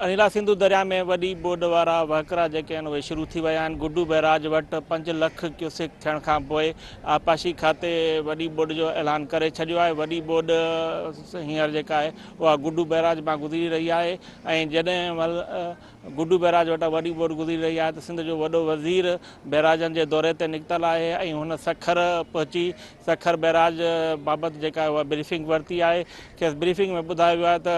अनिला सिंधु दरिया में वॾी बोड वारा वहकरा जेके आहिनि उहे शुरू थी विया आहिनि। गुड्डू बैराज वटि 5 लख क्यूसेक थियण खां पोइ आपाशी खाते वॾी बोड जो ऐलान करे छॾियो आहे। वॾी बोड हींअर जेका आहे उहा गुड्डू बैराज मां गुज़री रही आहे ऐं जॾहिं गुड्डू बैराज वटां वॾी बोड गुज़री रही आहे त सिंध जो वॾो वज़ीर बैराजनि जे दौरे ते निकितल आहे ऐं हुन सखर पहुची सखर बैराज बाबति जेका आहे उहा ब्रीफिंग वरिती आहे। खेसि ब्रीफिंग में ॿुधायो वियो आहे त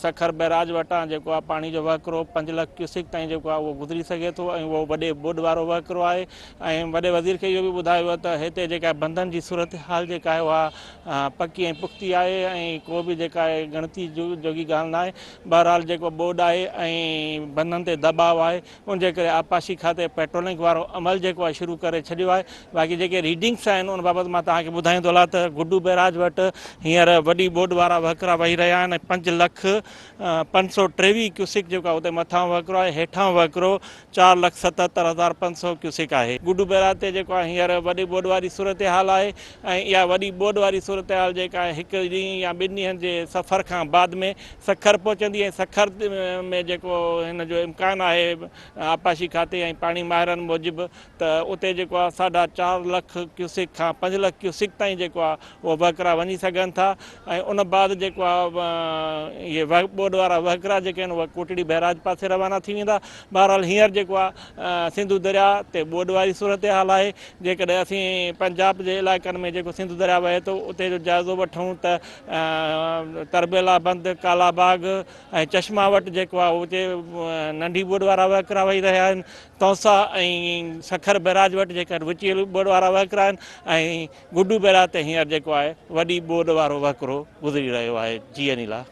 सखर बैराज वटां जेको आहे पाणी जो वहकिरो 5 लख क्यूसेक ताईं जेको आहे उहो गुज़री सघे थो ऐं उहो वॾे बोड वारो वहकिरो आहे। ऐं वॾे वज़ीर खे इहो बि ॿुधायो वियो त हिते जेका बंधन जी सूरत हाल जेका आहे उहा पकी ऐं पुख़्ती आहे ऐं को बि जेका आहे गणती जोगी ॻाल्हि न आहे। बहरहाल जेको बोड आहे ऐं बंधन ते दबाव आहे उनजे करे आपाशी खाते पेट्रोलिंग वारो अमल जेको आहे शुरू करे छॾियो आहे। बाक़ी जेके रीडिंग्स आहिनि उन बाबति मां तव्हांखे ॿुधाईंदो हलां त गुड्डू बैराज वटि हींअर वॾी बोड वारा वहकिरा वही रहिया आहिनि। 5 लख 523 क्यूसेक जेको आहे उते मथां वहकिरो आहे, हेठां वहकिरो 4,77,500 क्यूसेक आहे। गुड्डू बैराज ते जेको आहे हींअर वॾी बोड वारी सूरत हाल आहे ऐं इहा वॾी बोड वारी सूरत हाल जेका आहे 1 ॾींहुं या 2 ॾींहंनि जे सफ़र खां बाद में सखर पहुचंदी ऐं सखर में जेको हिन जो इम्कानु आहे आपाशी खाते ऐं पाणी माहिरनि मूजिबि त उते जेको आहे 4.5 लख क्यूसेक खां 5 लख क्यूसेक ताईं जेको आहे उहो वहकिरा वञी सघनि था ऐं उन बाद जेको आहे इहे बोड वारा वहकिरा जेके आहिनि उहे कोटड़ी बैराज पासे रवाना थी वेंदा। बहरहाल हींअर जेको आहे सिंधु दरिया ते बोड वारी सूरत हाल आहे। जेकॾहिं असीं पंजाब जे इलाइक़नि में जेको सिंधु दरिया वहे थो उते जो जाइज़ो वठूं त तरबेला बंद, कालाबाग ऐं चश्मा वटि जेको आहे उते नंढी बोड वारा वहकिरा वही रहिया आहिनि। तौसा ऐं सखर बैराज वटि जेका विची बोड वारा वहकिरा आहिनि ऐं गुड्डू बैराज ते हींअर जेको आहे वॾी बोड वारो वहकिरो गुज़री रहियो आहे। जी अनिला।